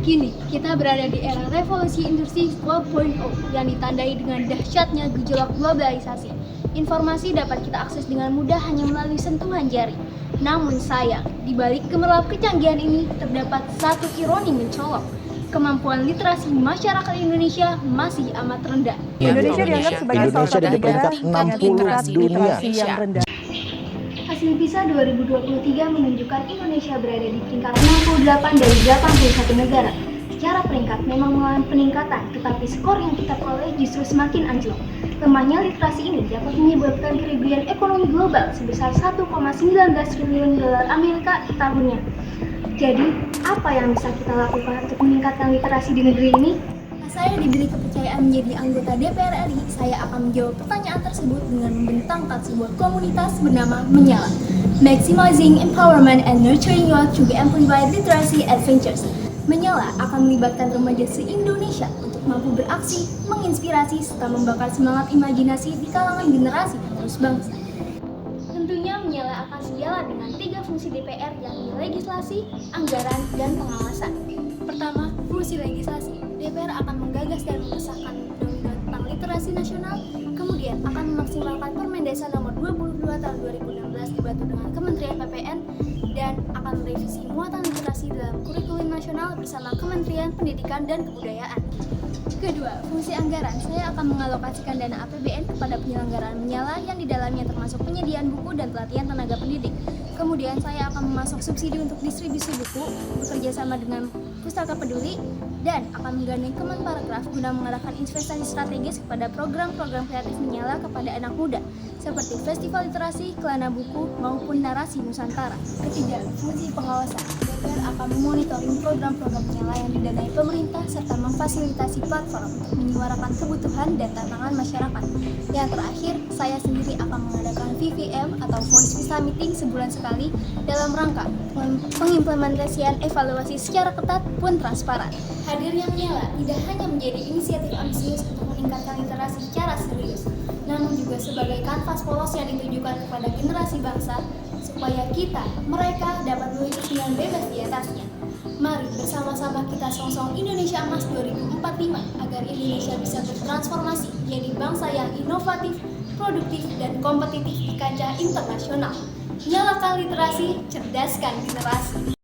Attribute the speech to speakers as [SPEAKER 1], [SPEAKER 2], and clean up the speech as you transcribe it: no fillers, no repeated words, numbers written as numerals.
[SPEAKER 1] Kini, kita berada di era revolusi industri 4.0 yang ditandai dengan dahsyatnya gejolak globalisasi. Informasi dapat kita akses dengan mudah hanya melalui sentuhan jari. Namun sayang, di balik gemerlap kecanggihan ini terdapat satu ironi mencolok. Kemampuan literasi masyarakat Indonesia masih amat rendah.
[SPEAKER 2] Indonesia dianggap sebagai salah satu
[SPEAKER 3] di
[SPEAKER 2] negara
[SPEAKER 3] peringkat
[SPEAKER 2] dengan
[SPEAKER 3] 60
[SPEAKER 2] tingkat
[SPEAKER 3] dunia.
[SPEAKER 2] literasi yang rendah.
[SPEAKER 1] Hasil PISA 2023 menunjukkan Indonesia berada di peringkat 68 dari 81 negara. Secara peringkat memang mengalami peningkatan, tetapi skor yang kita peroleh justru semakin anjlok. Lemahnya literasi ini dapat menyebabkan kerugian ekonomi global sebesar 1,19 triliun dolar Amerika tahunnya. Jadi, apa yang bisa kita lakukan untuk meningkatkan literasi di negeri ini? Saya diberi kepercayaan menjadi anggota DPR RI, saya akan menjawab pertanyaan tersebut dengan membentangkan sebuah komunitas bernama Menyala. Maximizing Empowerment and Nurturing Youth to be Amplified Literacy Adventures. Menyala akan melibatkan remaja se-Indonesia untuk mampu beraksi, menginspirasi, serta membakar semangat imajinasi di kalangan generasi penerus bangsa. Tentunya Menyala akan sejalan dengan 3 fungsi DPR yakni legislasi, anggaran, dan pengawasan. Pertama, fungsi legislasi. DPR akan menggagas dan mengesahkan undang-undang tentang literasi nasional, kemudian akan memaksimalkan Permendesa nomor 22 tahun 2016 dibantu dengan Kementerian PPN, dan akan merevisi muatan literasi dalam kurikulum nasional bersama Kementerian Pendidikan dan Kebudayaan. Kedua, fungsi anggaran. Saya akan mengalokasikan dana APBN kepada penyelenggaraan Menyala yang di dalamnya termasuk penyediaan buku dan pelatihan tenaga pendidik. Kemudian saya akan memasok subsidi untuk distribusi buku, bekerja sama dengan Pustaka Peduli, dan akan menggandeng Kemenparekraf guna mengarahkan investasi strategis kepada program-program kreatif Menyala kepada anak muda, seperti festival literasi, kelana buku, maupun narasi Nusantara. Ketiga, fungsi pengawasan. DPR akan memonitoring program-program Menyala yang didanai pemerintah serta memfasilitasi platform untuk menyuarakan kebutuhan dan tantangan masyarakat. Yang terakhir, saya sendiri akan mengadakan VVM atau Voice Visa Meeting sebulan sekali dalam rangka pengimplementasian evaluasi secara ketat pun transparan. Hadirnya Menyala tidak hanya menjadi inisiatif ambisius untuk meningkatkan literasi secara serius, namun juga sebagai kanvas polos yang ditujukan kepada generasi bangsa supaya mereka dapat melukis dengan bebas di atasnya. Mari bersama-sama kita songsong Indonesia Emas 2045 agar Indonesia bisa bertransformasi menjadi bangsa yang inovatif, produktif, dan kompetitif di kancah internasional. Nyalakan literasi, cerdaskan generasi.